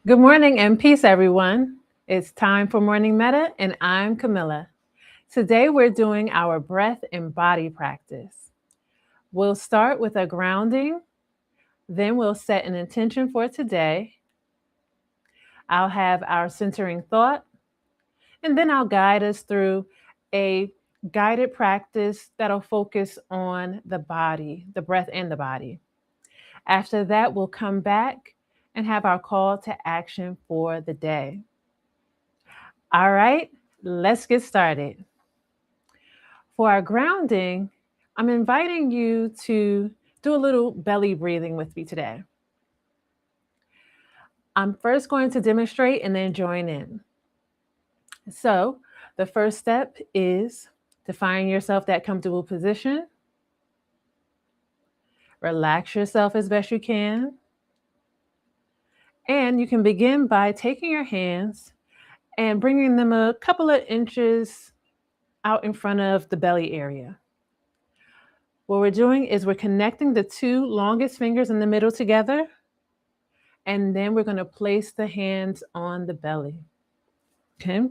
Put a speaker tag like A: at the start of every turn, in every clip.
A: Good morning and peace, everyone. It's time for Morning Metta, and I'm Camilla. Today, we're doing our breath and body practice. We'll start with a grounding, then, we'll set an intention for today. I'll have our centering thought, and then I'll guide us through a guided practice that'll focus on the body, the breath and the body. After that, we'll come back and have our call to action for the day. All right, let's get started. For our grounding, I'm inviting you to do a little belly breathing with me today. I'm first going to demonstrate and then join in. So, the first step is to find yourself that comfortable position. Relax yourself as best you can. And you can begin by taking your hands and bringing them a couple of inches out in front of the belly area. What we're doing is we're connecting the two longest fingers in the middle together, and then we're going to place the hands on the belly. Okay?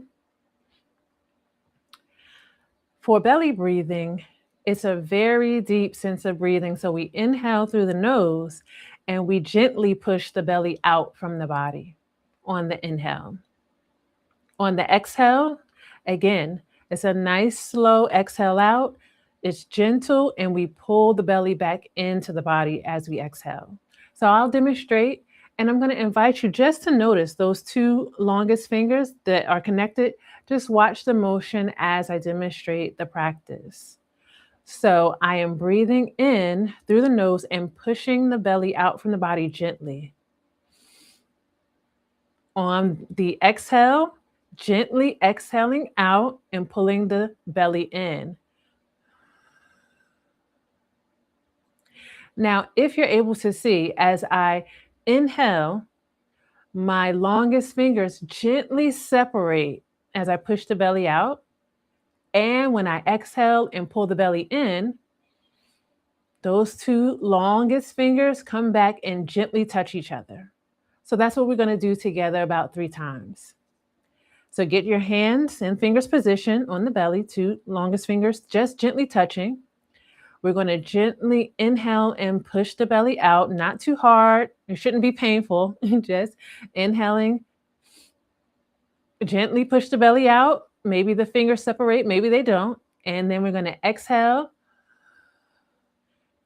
A: For belly breathing, it's a very deep sense of breathing. So we inhale through the nose and we gently push the belly out from the body on the inhale. On the exhale, again, it's a nice slow exhale out. It's gentle, and we pull the belly back into the body as we exhale. So I'll demonstrate, and I'm going to invite you just to notice those two longest fingers that are connected. Just watch the motion as I demonstrate the practice. So I am breathing in through the nose and pushing the belly out from the body gently. On the exhale, gently exhaling out and pulling the belly in. Now, if you're able to see, as I inhale, my longest fingers gently separate as I push the belly out. And when I exhale and pull the belly in, those two longest fingers come back and gently touch each other. So that's what we're going to do together about 3 times. So get your hands and fingers positioned on the belly, two longest fingers just gently touching. We're going to gently inhale and push the belly out, not too hard. It shouldn't be painful. Just inhaling, gently push the belly out. Maybe the fingers separate, maybe they don't. And then we're going to exhale,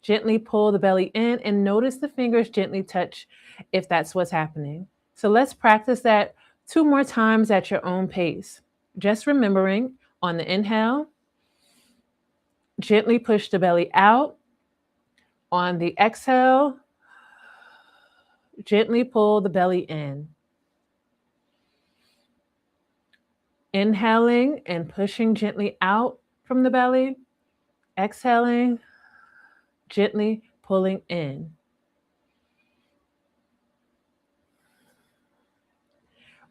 A: gently pull the belly in, and notice the fingers gently touch if that's what's happening. So let's practice that 2 more times at your own pace. Just remembering, on the inhale, gently push the belly out. On the exhale, gently pull the belly in. Inhaling and pushing gently out from the belly. Exhaling, gently pulling in.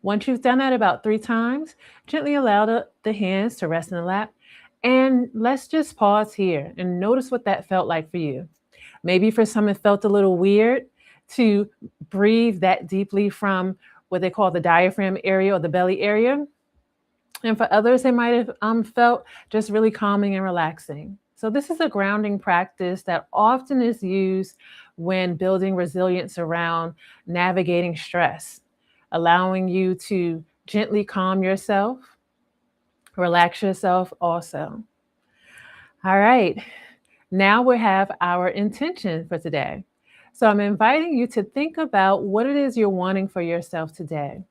A: Once you've done that about 3 times, gently allow the hands to rest in the lap. And let's just pause here and notice what that felt like for you. Maybe for some, it felt a little weird to breathe that deeply from what they call the diaphragm area or the belly area. And for others, they might have felt just really calming and relaxing. So this is a grounding practice that often is used when building resilience around navigating stress, allowing you to gently calm yourself, relax yourself also. All right, now we have our intention for today. So I'm inviting you to think about what it is you're wanting for yourself today.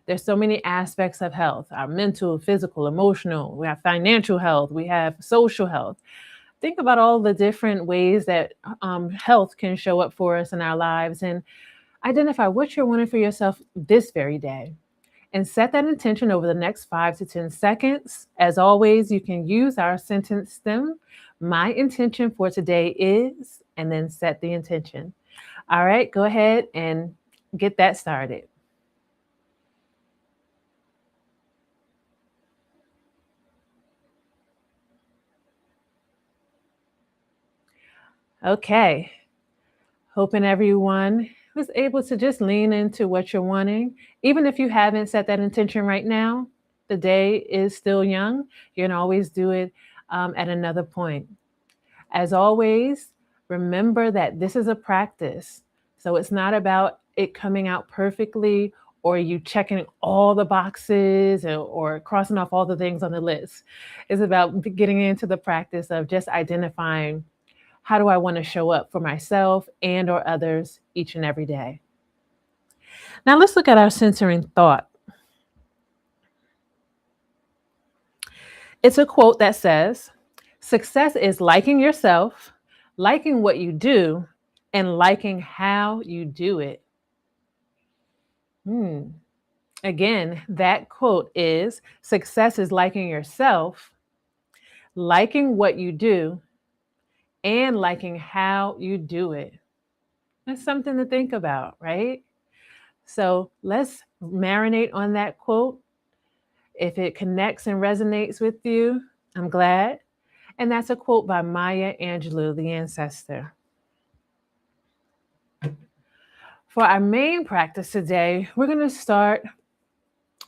A: There's so many aspects of health: our mental, physical, emotional, we have financial health, we have social health. Think about all the different ways that health can show up for us in our lives, and identify what you're wanting for yourself this very day. And set that intention over the next 5 to 10 seconds. As always, you can use our sentence stem. My intention for today is, and then set the intention. All right, go ahead and get that started. Okay, hoping everyone was able to just lean into what you're wanting. Even if you haven't set that intention right now, the day is still young. You can always do it at another point. As always, remember that this is a practice. So it's not about it coming out perfectly or you checking all the boxes or crossing off all the things on the list. It's about getting into the practice of just identifying how do I want to show up for myself and or others each and every day. Now let's look at our centering thought. It's a quote that says, "Success is liking yourself, liking what you do, and liking how you do it." Again, that quote is, "Success is liking yourself, liking what you do, and liking how you do it." That's something to think about, right? So let's marinate on that quote. If it connects and resonates with you, I'm glad. And that's a quote by Maya Angelou, the ancestor. For our main practice today, we're going to start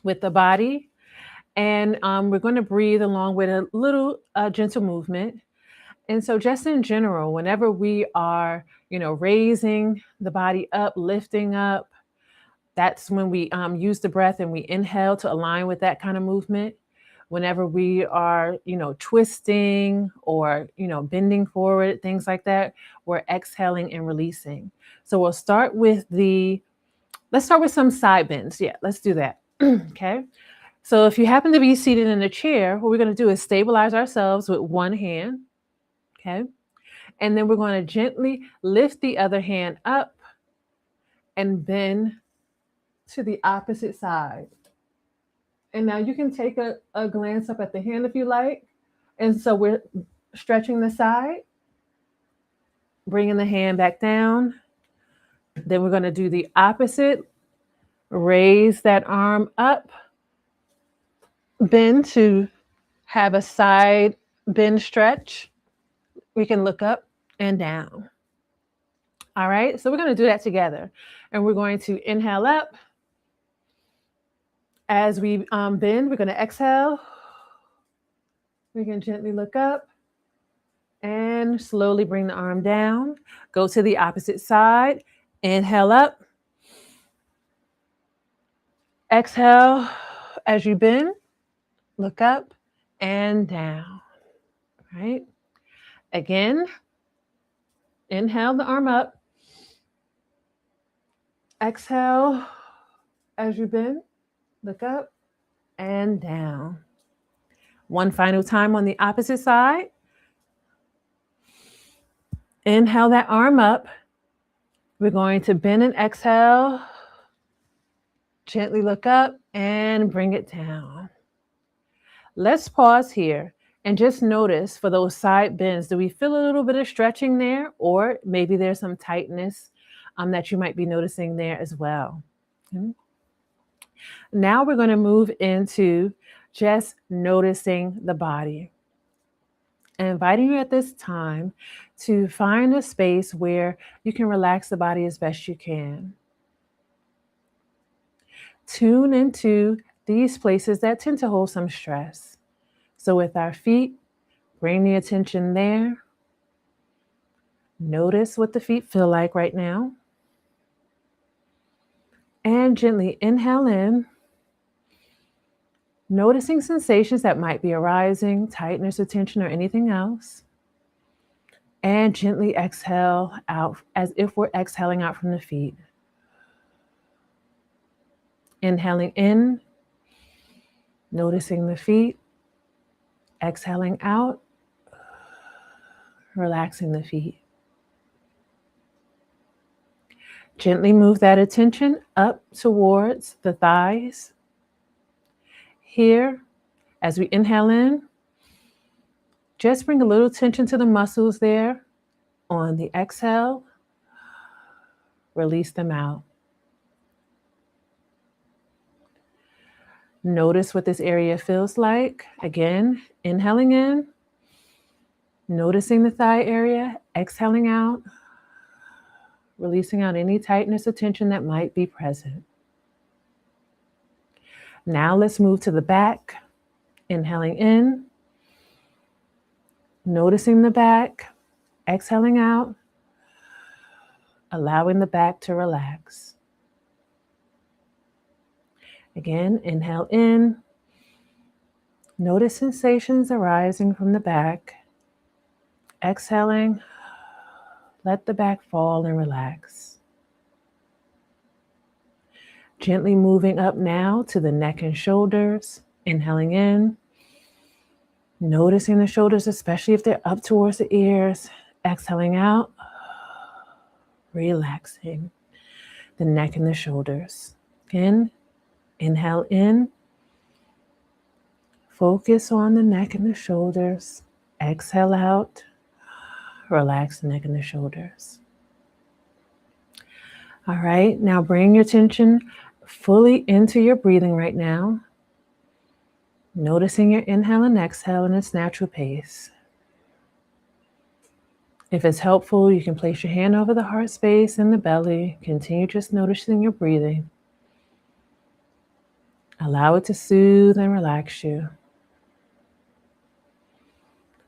A: with the body, and we're going to breathe along with a little gentle movement. And so just in general, whenever we are, raising the body up, lifting up, that's when we use the breath and we inhale to align with that kind of movement. Whenever we are, twisting or, bending forward, things like that, we're exhaling and releasing. So let's start with some side bends. Yeah, let's do that. Okay. So if you happen to be seated in a chair, what we're going to do is stabilize ourselves with one hand. Okay. And then we're going to gently lift the other hand up and bend to the opposite side. And now you can take a glance up at the hand if you like. And so we're stretching the side, bringing the hand back down. Then we're going to do the opposite. Raise that arm up, bend to have a side bend stretch. We can look up and down. All right, so we're going to do that together. And we're going to inhale up. As we bend, we're going to exhale. We can gently look up and slowly bring the arm down. Go to the opposite side. Inhale up. Exhale as you bend. Look up and down. Right? Again, inhale the arm up. Exhale as you bend. Look up and down. One final time on the opposite side. Inhale that arm up. We're going to bend and exhale. Gently look up and bring it down. Let's pause here and just notice for those side bends, do we feel a little bit of stretching there? Or maybe there's some tightness that you might be noticing there as well. Okay. Now we're going to move into just noticing the body. And inviting you at this time to find a space where you can relax the body as best you can. Tune into these places that tend to hold some stress. So with our feet, bring the attention there. Notice what the feet feel like right now. And gently inhale in. Noticing sensations that might be arising, tightness or tension or anything else. And gently exhale out as if we're exhaling out from the feet. Inhaling in, noticing the feet. Exhaling out, relaxing the feet. Gently move that attention up towards the thighs. Here, as we inhale in, just bring a little tension to the muscles there. On the exhale, release them out. Notice what this area feels like. Again, inhaling in, noticing the thigh area, exhaling out, releasing out any tightness or tension that might be present. Now let's move to the back. Inhaling in, noticing the back, exhaling out, allowing the back to relax. Again, inhale in, notice sensations arising from the back. Exhaling, let the back fall and relax. Gently moving up now to the neck and shoulders. Inhaling in, noticing the shoulders, especially if they're up towards the ears. Exhaling out, relaxing the neck and the shoulders. Again, inhale in, focus on the neck and the shoulders. Exhale out, relax the neck and the shoulders. All right, now bring your attention fully into your breathing right now. Noticing your inhale and exhale in its natural pace. If it's helpful, you can place your hand over the heart space and the belly. Continue just noticing your breathing. Allow it to soothe and relax you.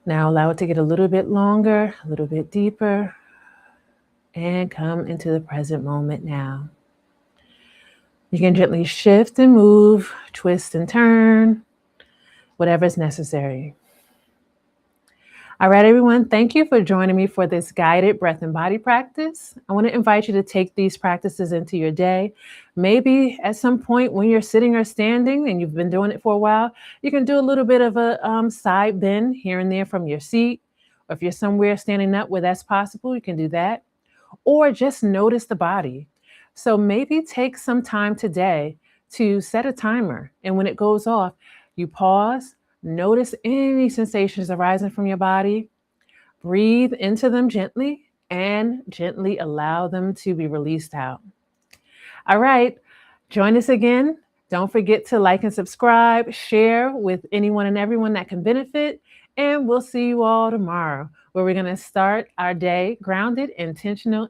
A: Now allow it to get a little bit longer, a little bit deeper, and come into the present moment now. You can gently shift and move, twist and turn, whatever is necessary. All right, everyone, thank you for joining me for this guided breath and body practice. I want to invite you to take these practices into your day. Maybe at some point when you're sitting or standing and you've been doing it for a while, you can do a little bit of a side bend here and there from your seat. Or if you're somewhere standing up where that's possible, you can do that. Or just notice the body. So maybe take some time today to set a timer. And when it goes off, you pause. Notice any sensations arising from your body. Breathe into them gently and gently allow them to be released out. All right, join us again. Don't forget to like and subscribe, share with anyone and everyone that can benefit, and we'll see you all tomorrow where we're going to start our day grounded, intentional,